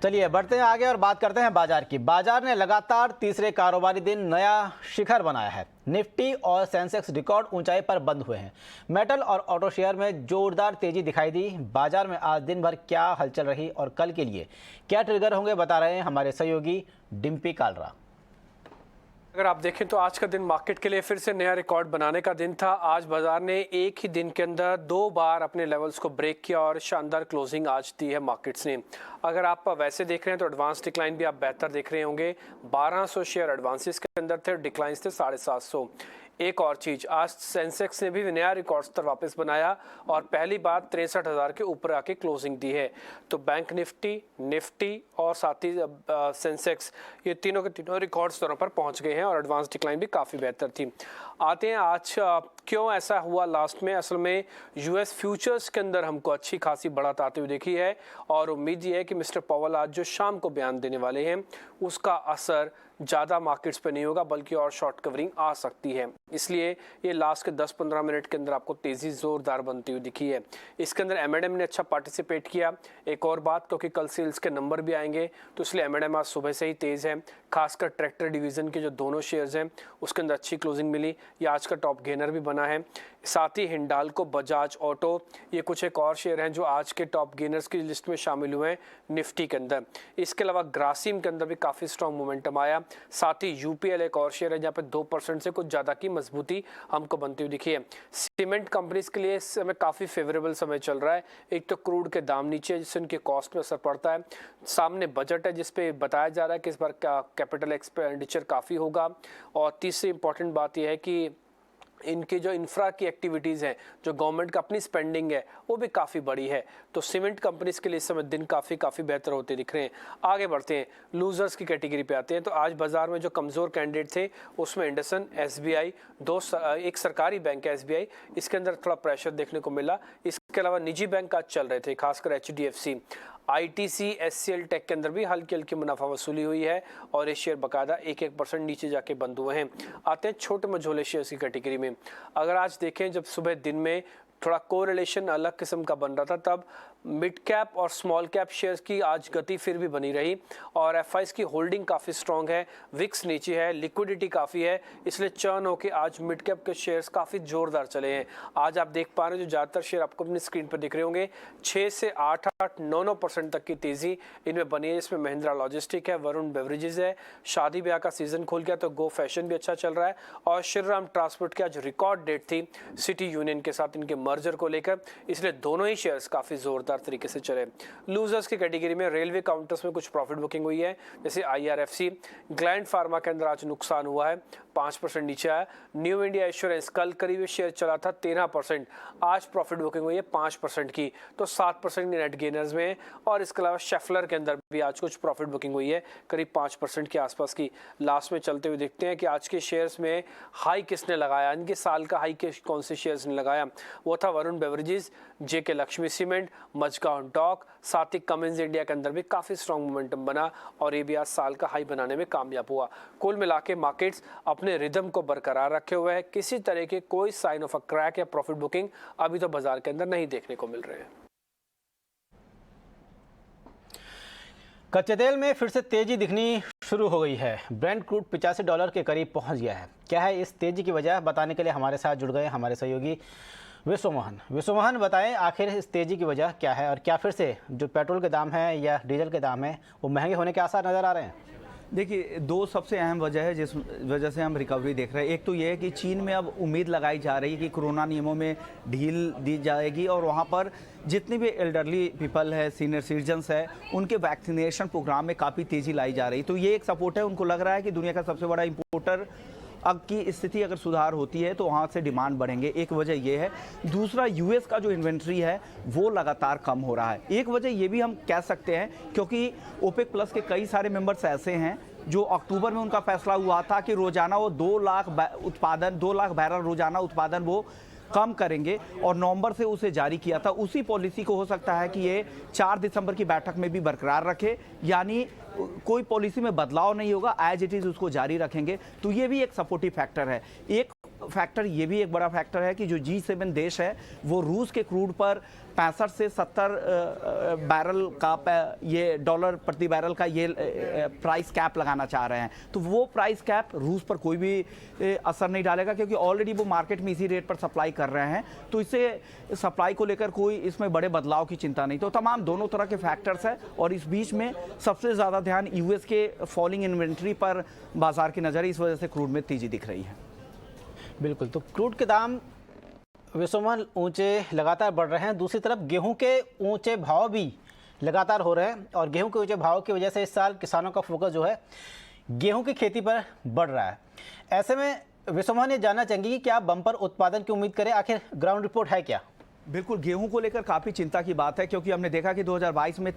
चलिए बढ़ते हैं आगे और बात करते हैं बाजार की। बाजार ने लगातार तीसरे कारोबारी दिन नया शिखर बनाया है। निफ्टी और सेंसेक्स रिकॉर्ड ऊंचाई पर बंद हुए हैं। मेटल और ऑटो शेयर में जोरदार तेजी दिखाई दी। बाजार में आज दिन भर क्या हलचल रही और कल के लिए क्या ट्रिगर होंगे, बता रहे हैं हमारे सहयोगी डिम्पी कालरा। अगर आप देखें तो आज का दिन मार्केट के लिए फिर से नया रिकॉर्ड बनाने का दिन था। आज बाजार ने एक ही दिन के अंदर 2 बार अपने लेवल्स को ब्रेक किया और शानदार क्लोजिंग आज दी है मार्केट्स ने। अगर आप वैसे देख रहे हैं तो एडवांस डिक्लाइन भी आप बेहतर देख रहे होंगे। 1200 शेयर एडवांसेस के अंदर थे, डिक्लाइंस थे 750। एक और चीज, आज सेंसेक्स ने भी नया रिकॉर्ड स्तर वापस बनाया और पहली बार 63,000 के ऊपर आके क्लोजिंग दी है। तो बैंक निफ्टी और साथ ही सेंसेक्स, ये तीनों के तीनों रिकॉर्ड स्तरों पर पहुंच गए हैं और एडवांस डिक्लाइन भी काफ़ी बेहतर थी। आते हैं आज क्यों ऐसा हुआ लास्ट में। असल में यूएस फ्यूचर्स के अंदर हमको अच्छी खासी बढ़त आती हुई देखी है और उम्मीद ये है कि मिस्टर पॉवेल आज जो शाम को बयान देने वाले हैं उसका असर ज़्यादा मार्केट्स पे नहीं होगा, बल्कि और शॉर्ट कवरिंग आ सकती है। इसलिए ये लास्ट के 10-15 मिनट के अंदर आपको तेज़ी ज़ोरदार बनती हुई दिखी है। इसके अंदर M&M ने अच्छा पार्टिसिपेट किया। एक और बात, क्योंकि कल सेल्स के नंबर भी आएंगे तो इसलिए M&M आज सुबह से ही तेज़ है। खासकर ट्रैक्टर डिवीज़न के जो दोनों शेयर्स हैं उसके अंदर अच्छी क्लोजिंग मिली। ये आज का टॉप गेनर भी बना है। साथ ही हिंडाल्को, बजाज ऑटो, ये कुछ एक और शेयर हैं जो आज के टॉप गेनर्स की लिस्ट में शामिल हुए हैं निफ्टी के अंदर। इसके अलावा ग्रासिम के अंदर भी काफ़ी स्ट्रॉन्ग मोमेंटम आया। साथ ही UPL एक और शेयर है जहाँ पे 2% से कुछ ज़्यादा की मजबूती हमको बनती हुई दिखी है। सीमेंट कंपनीज के लिए इस समय काफ़ी फेवरेबल समय चल रहा है। एक तो क्रूड के दाम नीचे है जिससे उनके कॉस्ट में असर पड़ता है। सामने बजट है जिसपे बताया जा रहा है कि इस बार कैपिटल एक्सपेंडिचर काफ़ी होगा। और तीसरी इंपॉर्टेंट बात यह है कि इनके जो इंफ्रा की एक्टिविटीज़ हैं, जो गवर्नमेंट का अपनी स्पेंडिंग है, वो भी काफ़ी बड़ी है। तो सीमेंट कंपनीज के लिए इस समय दिन काफ़ी बेहतर होते दिख रहे हैं। आगे बढ़ते हैं, लूजर्स की कैटेगरी पे आते हैं। तो आज बाजार में जो कमज़ोर कैंडिडेट थे उसमें इंडसन, SBI, एक सरकारी बैंक है SBI, इसके अंदर थोड़ा प्रेशर देखने को मिला। इसके अलावा निजी बैंक आज चल रहे थे, खासकर HDFC। ITC, SCL टेक के अंदर भी हल्की हल्की मुनाफा वसूली हुई है और ये शेयर बकायदा 1% नीचे जाके बंद हुए हैं। आते हैं छोटे मझोले शेयर्स की कैटेगरी में। अगर आज देखें, जब सुबह दिन में थोड़ा कोरिलेशन अलग किस्म का बन रहा था, तब मिड कैप और स्मॉल कैप शेयर्स की आज गति फिर भी बनी रही और FIs की होल्डिंग काफ़ी स्ट्रांग है। विक्स नीचे है, लिक्विडिटी काफ़ी है, इसलिए चर्न होके आज मिड कैप के शेयर्स काफ़ी जोरदार चले हैं। आज आप देख पा रहे हैं जो ज़्यादातर शेयर आपको अपनी स्क्रीन पर दिख रहे होंगे, 6 से 8-9% तक की तेज़ी इनमें बनी है। इसमें महिंद्रा लॉजिस्टिक है, वरुण बेवरेजेस है, शादी ब्याह का सीजन खुल गया तो गो फैशन भी अच्छा चल रहा है और श्रीराम ट्रांसपोर्ट की आज रिकॉर्ड डेट थी सिटी यूनियन के साथ इनके मर्जर को लेकर, इसलिए दोनों ही शेयर्स काफ़ी जोरदार तरीके से चले। लूजर्स की कैटेगरी में रेलवे काउंटर्स में कुछ प्रॉफिट बुकिंग हुई है, जैसे IRFC। ग्लैंड फार्मा के अंदर आज नुकसान हुआ है, 5% नीचे आया। न्यू इंडिया एश्योरेंस, कल करीब शेयर चला था 13%, आज प्रॉफिट बुकिंग हुई है 5% की, तो 7% की नेट गेनर्स में। और इसके अलावा शेफलर के अंदर भी आज कुछ प्रॉफिट बुकिंग हुई है, करीब 5% के आसपास की। लास्ट में चलते हुए देखते हैं कि आज के शेयर्स में हाई किसने लगाया, इनके साल का हाई कौन से शेयर्स ने लगाया। वो था Varun Beverages, JK Lakshmi Cement, Mazagon Dock, साथ ही कमिंस इंडिया के अंदर भी काफ़ी स्ट्रॉन्ग मोमेंटम बना और ये भी आज साल का हाई बनाने में कामयाब हुआ। कुल मिला के मार्केट्स अपने रिदम को बरकरार रखे हुए हैं। किसी तरह के कोई साइन ऑफ अ क्रैक या प्रॉफिट बुकिंग अभी तो बाजार के अंदर नहीं देखने को मिल रहे हैं। कच्चे तेल में फिर से तेजी दिखनी शुरू हो गई है। ब्रेंट क्रूड $85 के करीब पहुंच गया है। क्या है इस तेजी की वजह, बताने के लिए हमारे साथ जुड़ गए हमारे सहयोगी विश्वमोहन। बताएं आखिर इस तेजी की वजह क्या है और क्या फिर से जो पेट्रोल के दाम है या डीजल के दाम है वो महंगे होने के आसार नजर आ रहे हैं? देखिए, 2 सबसे अहम वजह है जिस वजह से हम रिकवरी देख रहे हैं। एक तो ये है कि चीन में अब उम्मीद लगाई जा रही है कि कोरोना नियमों में ढील दी जाएगी और वहाँ पर जितने भी एल्डरली पीपल है, सीनियर सिटीजन्स है, उनके वैक्सीनेशन प्रोग्राम में काफ़ी तेज़ी लाई जा रही। तो ये एक सपोर्ट है। उनको लग रहा है कि दुनिया का सबसे बड़ा इम्पोर्टर अब की स्थिति अगर सुधार होती है तो वहाँ से डिमांड बढ़ेंगे, एक वजह ये है। दूसरा, US का जो इन्वेंट्री है वो लगातार कम हो रहा है। एक वजह ये भी हम कह सकते हैं क्योंकि OPEC प्लस के कई सारे मेंबर्स ऐसे हैं जो अक्टूबर में उनका फैसला हुआ था कि रोजाना वो 2 लाख बैरल रोजाना उत्पादन वो कम करेंगे और नवंबर से उसे जारी किया था। उसी पॉलिसी को हो सकता है कि ये 4 दिसंबर की बैठक में भी बरकरार रखे, यानी कोई पॉलिसी में बदलाव नहीं होगा, एज इट इज उसको जारी रखेंगे। तो ये भी एक सपोर्टिव फैक्टर है। एक फैक्टर ये भी एक बड़ा फैक्टर है कि जो G7 देश है वो रूस के क्रूड पर 65 से 70 बैरल का ये डॉलर प्रति बैरल का ये प्राइस कैप लगाना चाह रहे हैं। तो वो प्राइस कैप रूस पर कोई भी असर नहीं डालेगा, क्योंकि ऑलरेडी वो मार्केट में इसी रेट पर सप्लाई कर रहे हैं। तो इससे सप्लाई को लेकर कोई इसमें बड़े बदलाव की चिंता नहीं। तो तमाम दोनों तरह के फैक्टर्स हैं, और इस बीच में सबसे ज़्यादा ध्यान यूएस के फॉलिंग इन्वेंट्री पर बाजार की नज़र है। इस वजह से क्रूड में तेजी दिख रही है। बिल्कुल, तो क्रूड के दाम विश्व में ऊंचे लगातार बढ़ रहे हैं। दूसरी तरफ गेहूं के ऊंचे भाव भी लगातार हो रहे हैं, और गेहूं के ऊंचे भाव की वजह से इस साल किसानों का फोकस जो है गेहूं की खेती पर बढ़ रहा है। ऐसे में विश्वमोहन ये जानना चाहेंगे कि क्या बम्पर उत्पादन की उम्मीद करें, आखिर ग्राउंड रिपोर्ट है क्या? बिल्कुल, गेहूं को लेकर काफ़ी चिंता की बात है, क्योंकि हमने देखा कि 2022 में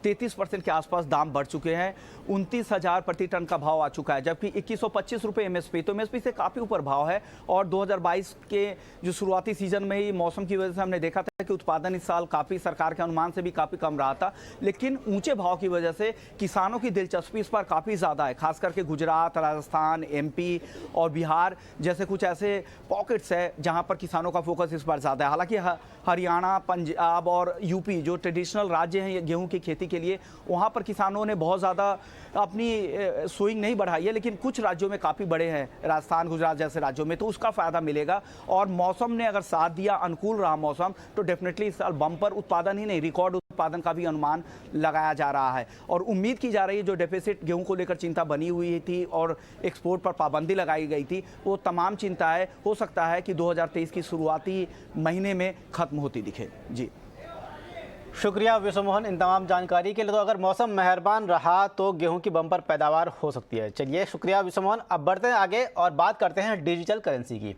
33% के आसपास दाम बढ़ चुके हैं। 29,000 प्रति टन का भाव आ चुका है, जबकि 2125 रुपये एमएसपी, तो एमएसपी से काफ़ी ऊपर भाव है। और 2022 के जो शुरुआती सीजन में ही मौसम की वजह से हमने देखा था कि उत्पादन इस साल काफ़ी सरकार के अनुमान से भी काफ़ी कम रहा था। लेकिन ऊंचे भाव की वजह से किसानों की दिलचस्पी इस पर काफ़ी ज़्यादा है, खास करके गुजरात, राजस्थान, एमपी और बिहार जैसे कुछ ऐसे पॉकेट्स है जहां पर किसानों का फोकस इस बार ज़्यादा है। हालांकि हरियाणा, पंजाब और यूपी जो ट्रेडिशनल राज्य हैं गेहूं की खेती के लिए, वहां पर किसानों ने बहुत ज़्यादा अपनी सोइंग नहीं बढ़ाई है। लेकिन कुछ राज्यों में काफ़ी बड़े हैं, राजस्थान, गुजरात जैसे राज्यों में, तो उसका फ़ायदा मिलेगा। और मौसम ने अगर साथ दिया, अनुकूल रहा मौसम, तो डेफिनेटली इस साल बम्पर उत्पादन ही नहीं, रिकॉर्ड उत्पादन का भी अनुमान लगाया जा रहा है। और उम्मीद की जा रही है जो डेफिसिट गेहूं को लेकर चिंता बनी हुई थी और एक्सपोर्ट पर पाबंदी लगाई गई थी, वो तमाम चिंता है हो सकता है कि 2023 की शुरुआती महीने में खत्म होती दिखे। जी शुक्रिया विश्वमोहन इन तमाम जानकारी के लिए। तो अगर मौसम मेहरबान रहा तो गेहूं की बम्पर पैदावार हो सकती है। चलिए, शुक्रिया विश्वमोहन। अब बढ़ते हैं आगे और बात करते हैं डिजिटल करेंसी की।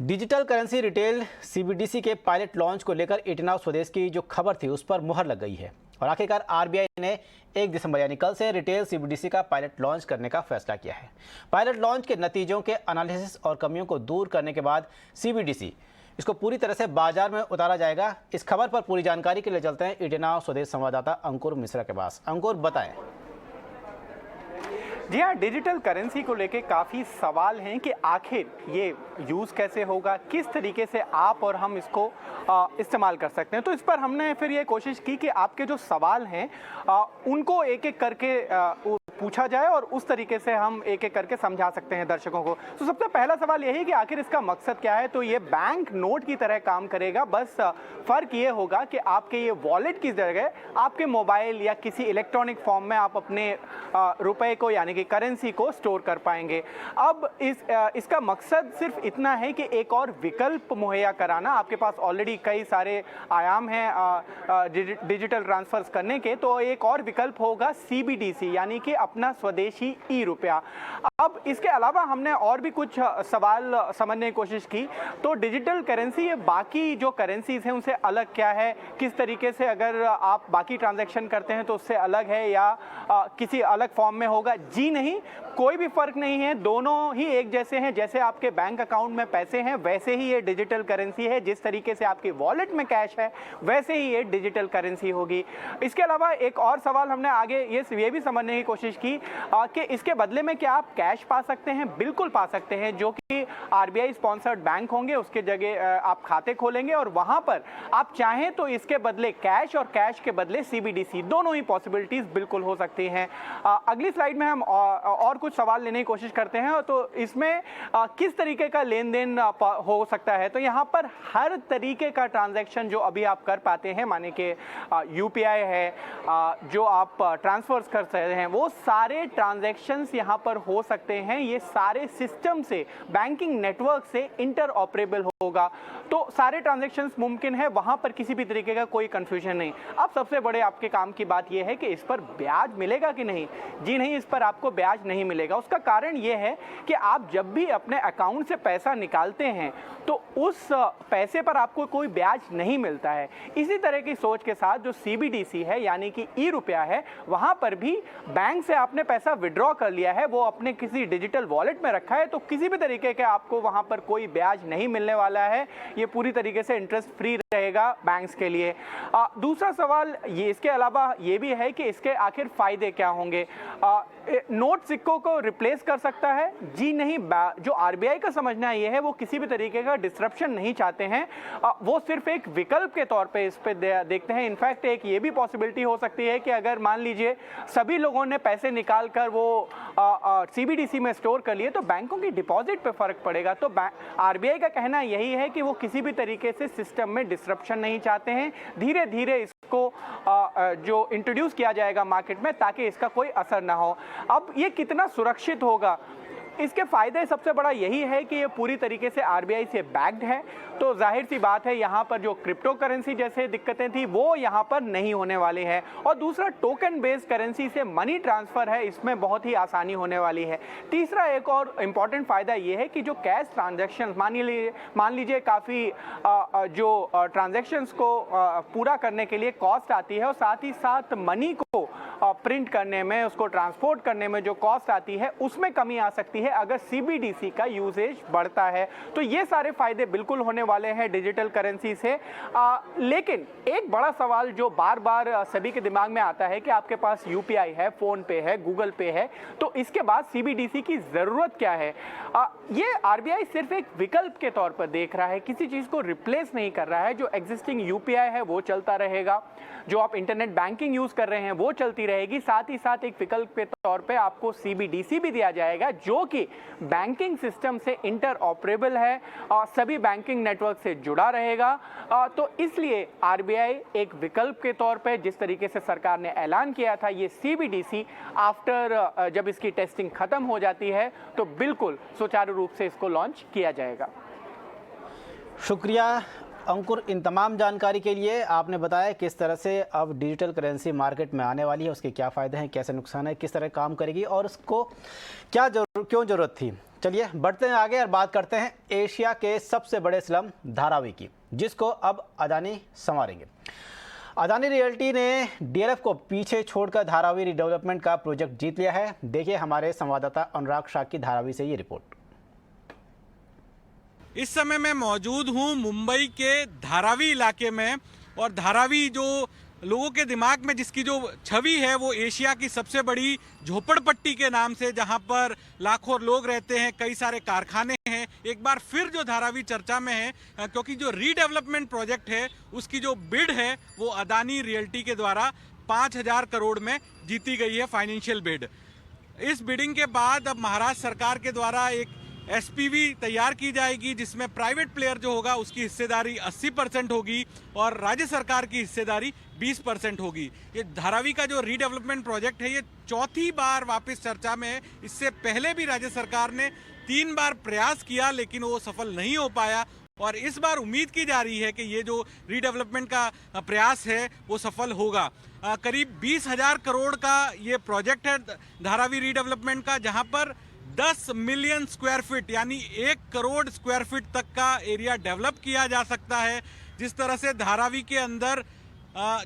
डिजिटल करेंसी रिटेल सीबीडीसी के पायलट लॉन्च को लेकर इटनाव स्वदेश की जो खबर थी उस पर मुहर लग गई है, और आखिरकार आरबीआई ने 1 दिसंबर यानी कल से रिटेल सीबीडीसी का पायलट लॉन्च करने का फैसला किया है। पायलट लॉन्च के नतीजों के एनालिसिस और कमियों को दूर करने के बाद सीबीडीसी इसको पूरी तरह से बाजार में उतारा जाएगा। इस खबर पर पूरी जानकारी के लिए चलते हैं इटनाव स्वदेश संवाददाता अंकुर मिश्रा के पास। अंकुर, बताएं। जी हाँ, डिजिटल करेंसी को लेके काफ़ी सवाल हैं कि आखिर ये यूज़ कैसे होगा, किस तरीके से आप और हम इसको इस्तेमाल कर सकते हैं। तो इस पर हमने फिर ये कोशिश की कि आपके जो सवाल हैं उनको एक एक करके पूछा जाए और उस तरीके से हम एक एक करके समझा सकते हैं दर्शकों को। तो सबसे पहला सवाल यही कि आखिर इसका मकसद क्या है। तो ये बैंक नोट की तरह काम करेगा, बस फ़र्क ये होगा कि आपके ये वॉलेट की जगह आपके मोबाइल या किसी इलेक्ट्रॉनिक फॉर्म में आप अपने रुपए को यानी कि करेंसी को स्टोर कर पाएंगे। अब इसका मकसद सिर्फ इतना है कि एक और विकल्प मुहैया कराना। आपके पास ऑलरेडी कई सारे आयाम हैं डिजिटल ट्रांसफर्स करने के, तो एक और विकल्प होगा सीबीडीसी यानी कि अपना स्वदेशी ई रुपया। अब इसके अलावा हमने और भी कुछ सवाल समझने की कोशिश की। तो डिजिटल करेंसी ये बाकी जो करेंसीज हैं उनसे अलग क्या है, किस तरीके से अगर आप बाकी ट्रांजैक्शन करते हैं तो उससे अलग है या किसी अलग फॉर्म में होगा? जी नहीं, कोई भी फर्क नहीं है, दोनों ही एक जैसे हैं। जैसे आपके बैंक अकाउंट में पैसे हैं वैसे ही ये डिजिटल करेंसी है, जिस तरीके से आपके वॉलेट में कैश है वैसे ही ये डिजिटल करेंसी होगी। इसके अलावा एक और सवाल हमने आगे ये भी समझने की कोशिश की कि इसके बदले में क्या आप कैश पा सकते हैं? बिल्कुल पा सकते हैं, जो कि आरबीआई स्पॉन्सर्ड बैंक होंगे उसके जगह आप खाते खोलेंगे और वहां पर आप चाहें तो इसके बदले कैश और कैश के बदले सीबीडीसी, दोनों ही पॉसिबिलिटीज बिल्कुल हो सकती हैं। अगली स्लाइड में हम और कुछ सवाल लेने की कोशिश करते हैं। तो इसमें किस तरीके का लेन देन हो सकता है? तो यहाँ पर हर तरीके का ट्रांजैक्शन जो अभी आप कर पाते हैं, माने कि यूपीआई है, जो आप ट्रांसफर्स कर सकते हैं, वो सारे ट्रांजैक्शंस यहाँ पर हो सकते हैं। ये सारे सिस्टम से, बैंकिंग नेटवर्क से इंटरऑपरेबल होगा, तो सारे ट्रांजैक्शंस मुमकिन है, वहां पर किसी भी तरीके का कोई कंफ्यूजन नहीं। अब सबसे बड़े आपके काम की बात यह है कि इस पर ब्याज मिलेगा कि नहीं? जी नहीं, इस पर आपको ब्याज नहीं मिलेगा। उसका कारण यह है कि आप जब भी अपने अकाउंट से पैसा निकालते हैं तो उस पैसे पर आपको कोई ब्याज नहीं मिलता है। इसी तरह की सोच के साथ जो सीबीडीसी है यानी कि ई रुपया है, वहां पर भी बैंक से आपने पैसा विड्रॉ कर लिया है, वो अपने किसी डिजिटल वॉलेट में रखा है, तो किसी भी तरीके के आपको वहां पर कोई ब्याज नहीं मिलने वाला वाला है, ये पूरी तरीके से इंटरेस्ट फ्री रहेगा बैंक्स के लिए। दूसरा सवाल ये इसके अलावा ये भी है कि इसके आखिर फायदे क्या होंगे। नोट सिक्कों को रिप्लेस कर सकता है? जी नहीं। जो आरबीआई का समझना ये है वो किसी भी तरीके का डिस्ट्रप्शन नहीं चाहते हैं, वो सिर्फ एक विकल्प के तौर पे इस पे देखते हैं। इनफैक्ट एक ये भी पॉसिबिलिटी हो सकती है कि अगर मान लीजिए सभी लोगों ने पैसे निकाल कर वो सीबीडीसी में स्टोर कर लिए तो बैंकों की डिपॉजिट पे फर्क पड़ेगा। तो आरबीआई का कहना यही है कि वो किसी भी तरीके से सिस्टम में डिस्ट्रप्शन नहीं चाहते हैं। धीरे धीरे इसको जो इंट्रोड्यूस किया जाएगा मार्केट में ताकि इसका कोई असर ना हो। अब ये कितना सुरक्षित होगा, इसके फायदे सबसे बड़ा यही है कि ये पूरी तरीके से आरबीआई से बैक्ड है, तो जाहिर सी बात है यहाँ पर जो क्रिप्टो करेंसी जैसे दिक्कतें थी वो यहाँ पर नहीं होने वाली है। और दूसरा टोकन बेस्ड करेंसी से मनी ट्रांसफर है, इसमें बहुत ही आसानी होने वाली है। तीसरा एक और इम्पॉर्टेंट फायदा ये है कि जो कैश ट्रांजैक्शन मान लीजिए काफ़ी जो ट्रांजैक्शंस को पूरा करने के लिए कॉस्ट आती है और साथ ही साथ मनी को प्रिंट करने में, उसको ट्रांसपोर्ट करने में जो कॉस्ट आती है उसमें कमी आ सकती है अगर सीबीडीसी का यूसेज बढ़ता है। तो ये सारे फायदे बिल्कुल होने वाले हैं डिजिटल करेंसी से। लेकिन एक बड़ा सवाल जो बार बार सभी के दिमाग में आता है कि आपके पास यूपीआई है, फोन पे है, गूगल पे है, तो इसके बाद सीबीडीसी की जरूरत क्या है? ये आरबीआई सिर्फ एक विकल्प के तौर पर देख रहा है, किसी चीज को रिप्लेस नहीं कर रहा है। जो एग्जिस्टिंग यूपीआई है वो चलता रहेगा, जो आप इंटरनेट बैंकिंग यूज कर रहे हैं वो चलती रहेगी, साथ ही साथ एक विकल्प के तौर पे आपको सीबीडीसी भी दिया जाएगा जो कि बैंकिंग सिस्टम से इंटर ऑपरेबल है और सभी बैंकिंग नेटवर्क से जुड़ा रहेगा। तो इसलिए आरबीआई एक विकल्प के तौर पे, जिस तरीके से सरकार ने ऐलान किया था, ये सीबीडीसी आफ्टर जब इसकी टेस्टिंग खत्म हो जाती है तो बिल्कुल सुचारू रूप से इसको लॉन्च किया जाएगा। शुक्रिया अंकुर, इन तमाम जानकारी के लिए। आपने बताया किस तरह से अब डिजिटल करेंसी मार्केट में आने वाली है, उसके क्या फ़ायदे हैं, कैसे नुकसान है, किस तरह काम करेगी और उसको क्यों ज़रूरत थी। चलिए बढ़ते हैं आगे और बात करते हैं एशिया के सबसे बड़े स्लम धारावी की, जिसको अब अदानी संवारेंगे। अदानी रियल्टी ने डीएलएफ को पीछे छोड़कर धारावी रिडेवलपमेंट का प्रोजेक्ट जीत लिया है। देखिए हमारे संवाददाता अनुराग शाह की धारावी से ये रिपोर्ट। इस समय मैं मौजूद हूं मुंबई के धारावी इलाके में, और धारावी जो लोगों के दिमाग में जिसकी जो छवि है वो एशिया की सबसे बड़ी झोपड़पट्टी के नाम से, जहां पर लाखों लोग रहते हैं, कई सारे कारखाने हैं। एक बार फिर जो धारावी चर्चा में है क्योंकि जो रीडेवलपमेंट प्रोजेक्ट है उसकी जो बिड है वो अदानी रियल्टी के द्वारा 5,000 करोड़ में जीती गई है, फाइनेंशियल बिड। इस बिडिंग के बाद अब महाराष्ट्र सरकार के द्वारा एक एसपीवी तैयार की जाएगी जिसमें प्राइवेट प्लेयर जो होगा उसकी हिस्सेदारी 80% होगी और राज्य सरकार की हिस्सेदारी 20% होगी। ये धारावी का जो रीडेवलपमेंट प्रोजेक्ट है ये चौथी बार वापस चर्चा में है। इससे पहले भी राज्य सरकार ने 3 बार प्रयास किया लेकिन वो सफल नहीं हो पाया, और इस बार उम्मीद की जा रही है कि ये जो रीडेवलपमेंट का प्रयास है वो सफल होगा। करीब 20,000 करोड़ का ये प्रोजेक्ट है धारावी रीडेवलपमेंट का, जहां पर 10 मिलियन स्क्वायर फीट यानी 1 करोड़ स्क्वायर फीट तक का एरिया डेवलप किया जा सकता है। जिस तरह से धारावी के अंदर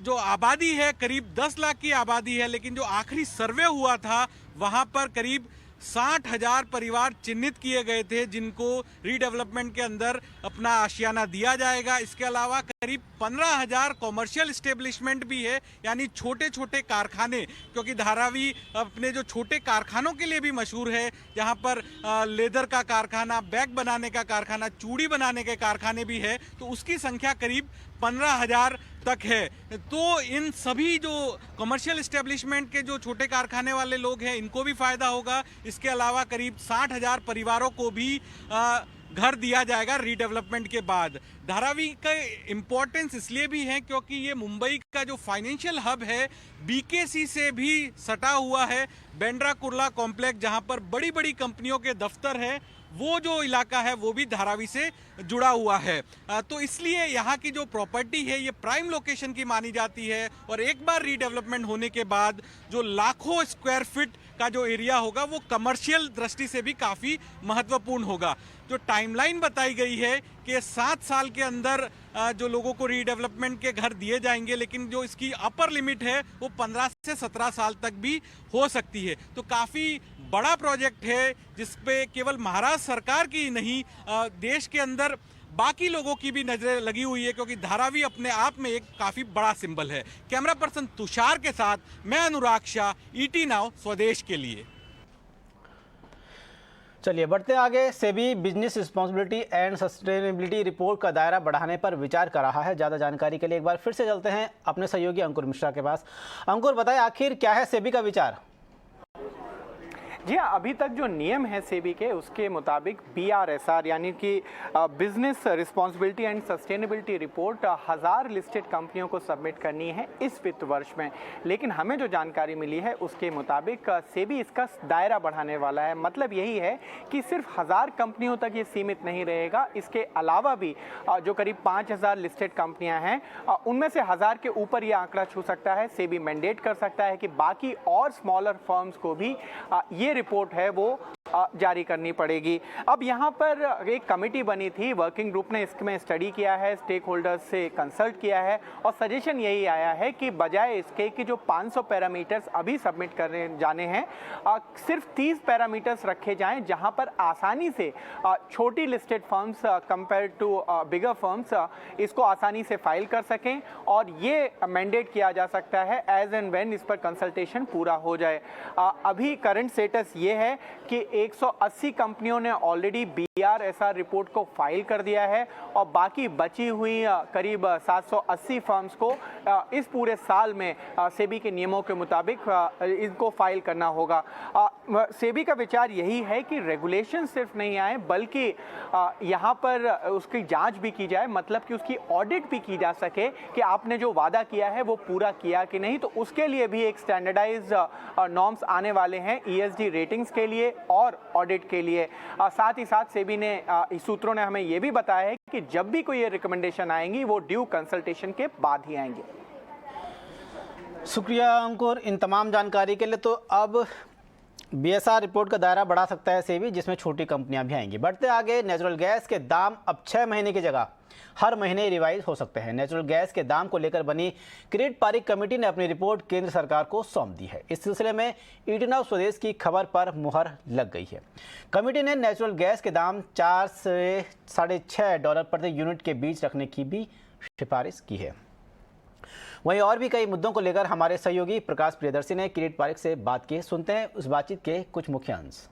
जो आबादी है करीब 10 लाख की आबादी है, लेकिन जो आखिरी सर्वे हुआ था वहां पर करीब 60,000 परिवार चिन्हित किए गए थे जिनको रीडेवलपमेंट के अंदर अपना आशियाना दिया जाएगा। इसके अलावा करीब 15,000 कॉमर्शियल इस्टेब्लिशमेंट भी है, यानी छोटे छोटे कारखाने, क्योंकि धारावी अपने जो छोटे कारखानों के लिए भी मशहूर है, जहां पर लेदर का कारखाना, बैग बनाने का कारखाना, चूड़ी बनाने के कारखाने भी है, तो उसकी संख्या करीब 15,000 तक है। तो इन सभी जो कमर्शियल इस्टेब्लिशमेंट के जो छोटे कारखाने वाले लोग हैं इनको भी फायदा होगा। इसके अलावा करीब 60,000 परिवारों को भी घर दिया जाएगा रीडेवलपमेंट के बाद। धारावी का इम्पोर्टेंस इसलिए भी है क्योंकि ये मुंबई का जो फाइनेंशियल हब है बीकेसी से भी सटा हुआ है। बेंड्रा कुर्ला कॉम्प्लेक्स जहां पर बड़ी बड़ी कंपनियों के दफ्तर है, वो जो इलाका है वो भी धारावी से जुड़ा हुआ है। तो इसलिए यहाँ की जो प्रॉपर्टी है ये प्राइम लोकेशन की मानी जाती है, और एक बार रीडेवलपमेंट होने के बाद जो लाखों स्क्वायर फीट का जो एरिया होगा वो कमर्शियल दृष्टि से भी काफ़ी महत्वपूर्ण होगा। जो टाइमलाइन बताई गई है कि 7 साल के अंदर जो लोगों को रीडेवलपमेंट के घर दिए जाएंगे, लेकिन जो इसकी अपर लिमिट है वो 15 से 17 साल तक भी हो सकती है। तो काफ़ी बड़ा प्रोजेक्ट है जिसपे केवल महाराष्ट्र सरकार की नहीं देश के अंदर बाकी लोगों की भी नजरें लगी हुई है, क्योंकि धारावी अपने आप में एक काफी बड़ा सिंबल है। कैमरा पर्सन तुषार के साथ मैं अनुराग शाह, ET नाउ स्वदेश के लिए। चलिए बढ़ते आगे। SEBI business responsibility and sustainability report का दायरा बढ़ाने पर विचार कर रहा है। ज़्यादा जानकारी के लिए एक बार फिर से चलते हैं अपने सहयोगी अंकुर मिश्रा के पास। अंकुर, बताएं आखिर क्या है सेबी का विचार? जी हाँ, अभी तक जो नियम है सेबी के उसके मुताबिक BRSR यानी कि business responsibility and sustainability report 1000 listed कंपनियों को सबमिट करनी है इस वित्त वर्ष में। लेकिन हमें जो जानकारी मिली है उसके मुताबिक सेबी इसका दायरा बढ़ाने वाला है। मतलब यही है कि सिर्फ 1000 कंपनियों तक ये सीमित नहीं रहेगा, इसके अलावा भी जो करीब 5000 लिस्टेड कंपनियां हैं उनमें से 1000 के ऊपर ये आंकड़ा छू सकता है। सेबी मैंडेट कर सकता है कि बाकी और स्मॉलर फर्म्स को भी ये रिपोर्ट है वो जारी करनी पड़ेगी। अब यहाँ पर एक कमेटी बनी थी, वर्किंग ग्रुप ने इसमें स्टडी किया है, स्टेक होल्डर्स से कंसल्ट किया है और सजेशन यही आया है कि बजाय इसके कि जो 500 पैरामीटर्स अभी सबमिट करने जाने हैं, सिर्फ 30 पैरामीटर्स रखे जाएं जहाँ पर आसानी से छोटी listed firms compare to bigger firms इसको आसानी से फाइल कर सकें और ये मैंडेट किया जा सकता है एज एंड व्हेन इस पर कंसल्टेशन पूरा हो जाए। अभी करंट स्टेटस ये है कि 180 कंपनियों ने ऑलरेडी BRSR रिपोर्ट को फाइल कर दिया है और बाकी बची हुई करीब 780 फर्म्स को इस पूरे साल में सेबी के नियमों के मुताबिक इनको फाइल करना होगा। सेबी का विचार यही है कि रेगुलेशन सिर्फ नहीं आए बल्कि यहाँ पर उसकी जांच भी की जाए, मतलब कि उसकी ऑडिट भी की जा सके कि आपने जो वादा किया है वो पूरा किया कि नहीं। तो उसके लिए भी एक स्टैंडर्डाइज नॉर्म्स आने वाले हैं ESG रेटिंग्स के लिए और ऑडिट के लिए। साथ ही साथ सेबी ने सूत्रों ने हमें ये भी बताया है कि जब भी कोई ये रिकमेंडेशन आएंगी वो ड्यू कंसल्टेशन के बाद ही आएंगे। शुक्रिया अंकुर इन तमाम जानकारी के लिए। तो अब BSR रिपोर्ट का दायरा बढ़ा सकता है सेबी, जिसमें छोटी कंपनियां भी आएंगी। बढ़ते आगे, नेचुरल गैस के दाम अब 6 महीने की जगह हर महीने रिवाइज हो सकते हैं। नेचुरल गैस के दाम को लेकर बनी किरीट पारिक कमेटी ने अपनी रिपोर्ट केंद्र सरकार को सौंप दी है। इस सिलसिले में ET नाउ स्वदेश की खबर पर मुहर लग गई है। कमेटी ने नेचुरल गैस के दाम $4 से $6.5 प्रति यूनिट के बीच रखने की भी सिफारिश की है। वहीं और भी कई मुद्दों को लेकर हमारे सहयोगी प्रकाश प्रियदर्शी ने किरीट पारिक से बात की। सुनते हैं उस बातचीत के कुछ मुख्य अंश।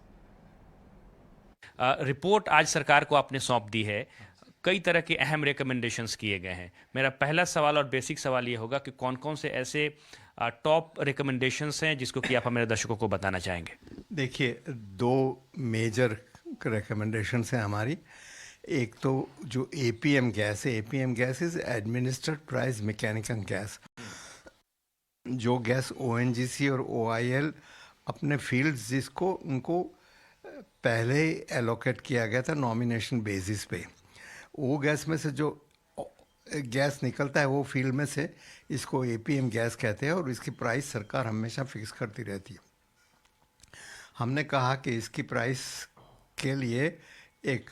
रिपोर्ट आज सरकार को आपने सौंप दी है। कई तरह के अहम रिकमेंडेशंस किए गए हैं। मेरा पहला सवाल और बेसिक सवाल ये होगा कि कौन कौन से ऐसे टॉप रिकमेंडेशंस हैं जिसको कि आप हमारे दर्शकों को बताना चाहेंगे। देखिए, 2 मेजर रिकमेंडेशंस हैं हमारी। एक तो जो APM गैस है, APM gas is administered price mechanical gas. जो गैस ONGC और OIL अपने फील्ड्स जिसको उनको पहले एलोकेट किया गया था नॉमिनेशन बेसिस पे, वो गैस में से जो गैस निकलता है वो फील्ड में से इसको APM गैस कहते हैं और इसकी प्राइस सरकार हमेशा फिक्स करती रहती है। हमने कहा कि इसकी प्राइस के लिए एक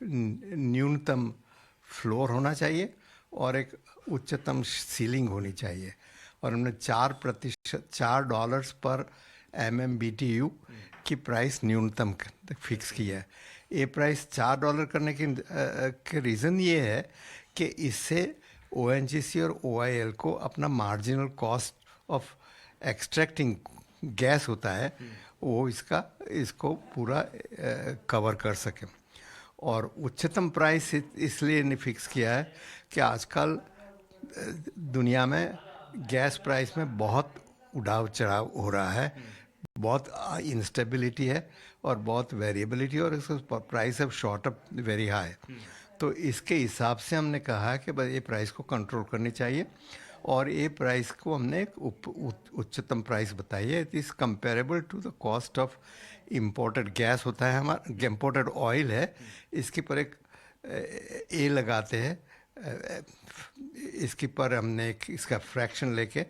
न्यूनतम फ्लोर होना चाहिए और एक उच्चतम सीलिंग होनी चाहिए और हमने $4 पर MMBTU की प्राइस न्यूनतम फिक्स की है। ये प्राइस $4 करने के रीज़न ये है कि इससे ONGC और OIL को अपना marginal cost of extracting gas होता है वो इसको पूरा कवर कर सके। और उच्चतम प्राइस इसलिए ने फिक्स किया है कि आजकल दुनिया में गैस प्राइस में बहुत उड़ाव चढ़ाव हो रहा है, बहुत इंस्टेबिलिटी है और बहुत वेरिएबिलिटी और इसका प्राइस अब शॉट अप वेरी हाई। तो इसके हिसाब से हमने कहा कि ये प्राइस को कंट्रोल करनी चाहिए और ये प्राइस को हमने एक उच्चतम प्राइस बताई है। It is comparable to the cost of imported gas होता है हमारा, इम्पोर्टेड ऑयल है, इसके पर एक ए लगाते हैं, इसके पर हमने एक इसका फ्रैक्शन लेके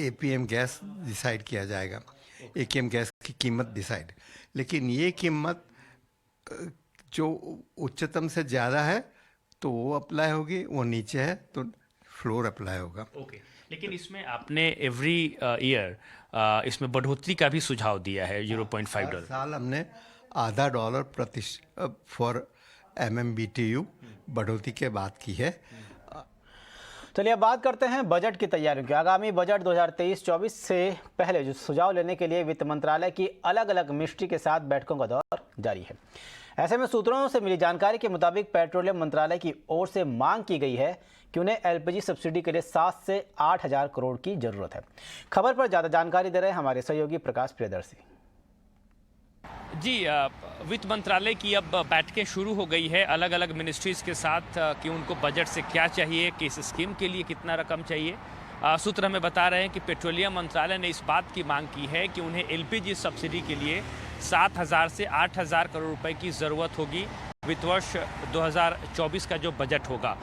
APM गैस डिसाइड किया जाएगा, APM गैस की कीमत डिसाइड। लेकिन ये कीमत जो उच्चतम से ज़्यादा है तो वो अप्लाई होगी, वो नीचे है तो फ्लोर अप्लाई होगा। ओके, लेकिन इसमें आपने एवरी ईयर इसमें बढ़ोतरी का भी सुझाव दिया है $0.5। साल हमने $0.5 फॉर MMBTU बढ़ोतरी के बात की है। चलिए अब बात करते हैं बजट की तैयारियों की। आगामी बजट 2023-24 से पहले जो सुझाव लेने के लिए वित्त मंत्रालय की अलग अलग मिनिस्ट्री के साथ बैठकों का दौर जारी है। ऐसे में सूत्रों से मिली जानकारी के मुताबिक पेट्रोलियम मंत्रालय की ओर से मांग की गई है कि उन्हें LPG सब्सिडी के लिए 7 से 8 हज़ार करोड़ की जरूरत है। खबर पर ज़्यादा जानकारी दे रहे हैं हमारे सहयोगी प्रकाश प्रियदर्शी। जी, वित्त मंत्रालय की अब बैठकें शुरू हो गई है अलग अलग मिनिस्ट्रीज़ के साथ कि उनको बजट से क्या चाहिए, किस स्कीम के लिए कितना रकम चाहिए। सूत्र हमें बता रहे हैं कि पेट्रोलियम मंत्रालय ने इस बात की मांग की है कि उन्हें LPG सब्सिडी के लिए 7,000 से 8,000 करोड़ रुपए की ज़रूरत होगी वित्त वर्ष 2024 का जो बजट होगा।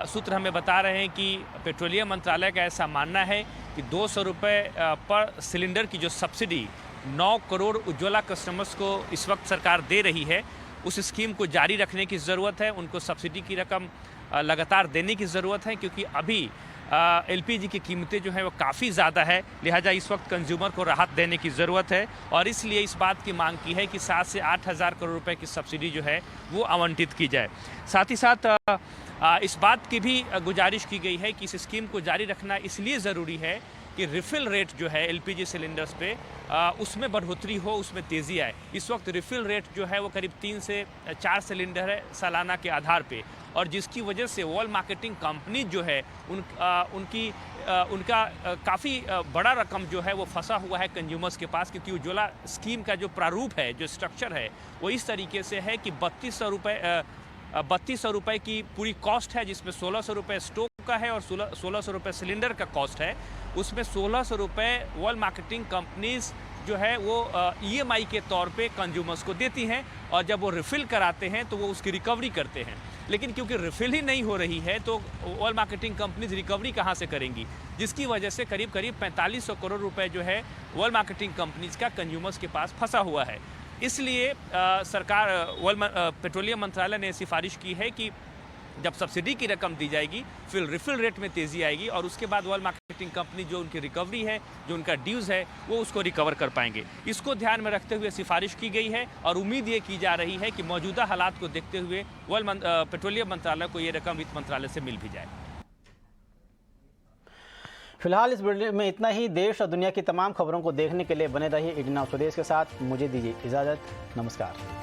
सूत्र हमें बता रहे हैं कि पेट्रोलियम मंत्रालय का ऐसा मानना है कि 200 रुपये पर सिलेंडर की जो सब्सिडी 9 करोड़ उज्ज्वला कस्टमर्स को इस वक्त सरकार दे रही है, उस स्कीम को जारी रखने की ज़रूरत है। उनको सब्सिडी की रकम लगातार देने की ज़रूरत है, क्योंकि अभी LPG की कीमतें जो है वो काफ़ी ज़्यादा है, लिहाजा इस वक्त कंज्यूमर को राहत देने की ज़रूरत है और इसलिए इस बात की मांग की है कि 7 से 8 हज़ार करोड़ रुपए की सब्सिडी जो है वो आवंटित की जाए। साथ ही साथ इस बात की भी गुजारिश की गई है कि इस स्कीम को जारी रखना इसलिए ज़रूरी है कि रिफ़िल रेट जो है LPG सिलेंडर्स पे उसमें बढ़ोतरी हो, उसमें तेज़ी आए। इस वक्त रिफ़िल रेट जो है वो करीब 3 से 4 सिलेंडर है सालाना के आधार पे, और जिसकी वजह से वर्ल्ड मार्केटिंग कंपनी जो है उनका काफ़ी बड़ा रकम जो है वो फंसा हुआ है कंज्यूमर्स के पास, क्योंकि उज्ज्वला स्कीम का जो प्रारूप है, जो स्ट्रक्चर है, वो इस तरीके से है कि 3200 रुपये की पूरी कॉस्ट है, जिसमें 1600 रुपये स्टोव का है और 1600 रुपये सिलेंडर का कॉस्ट है। उसमें 1600 रुपये वर्ल्ड मार्केटिंग कंपनीज जो है वो EMI के तौर पे कंज्यूमर्स को देती हैं, और जब वो रिफ़िल कराते हैं तो वो उसकी रिकवरी करते हैं। लेकिन क्योंकि रिफ़िल ही नहीं हो रही है तो वर्ल्ड मार्केटिंग कंपनीज रिकवरी कहाँ से करेंगी, जिसकी वजह से करीब 4500 करोड़ रुपए जो है वर्ल्ड मार्केटिंग कंपनीज का कंज्यूमर्स के पास फंसा हुआ है। इसलिए सरकार पेट्रोलियम मंत्रालय ने सिफारिश की है कि जब सब्सिडी की रकम दी जाएगी फिर रिफ़िल रेट में तेज़ी आएगी और उसके बाद वर्ल्ड मार्केटिंग कंपनी जो उनकी रिकवरी है, जो उनका ड्यूज़ है, वो उसको रिकवर कर पाएंगे। इसको ध्यान में रखते हुए सिफारिश की गई है और उम्मीद ये की जा रही है कि मौजूदा हालात को देखते हुए पेट्रोलियम मंत्रालय को ये रकम वित्त मंत्रालय से मिल भी जाए। फिलहाल इस बुलेटिन में इतना ही। देश और दुनिया की तमाम खबरों को देखने के लिए बने रहिए इंडिया नाउ स्वदेश के साथ। मुझे दीजिए इजाज़त। नमस्कार।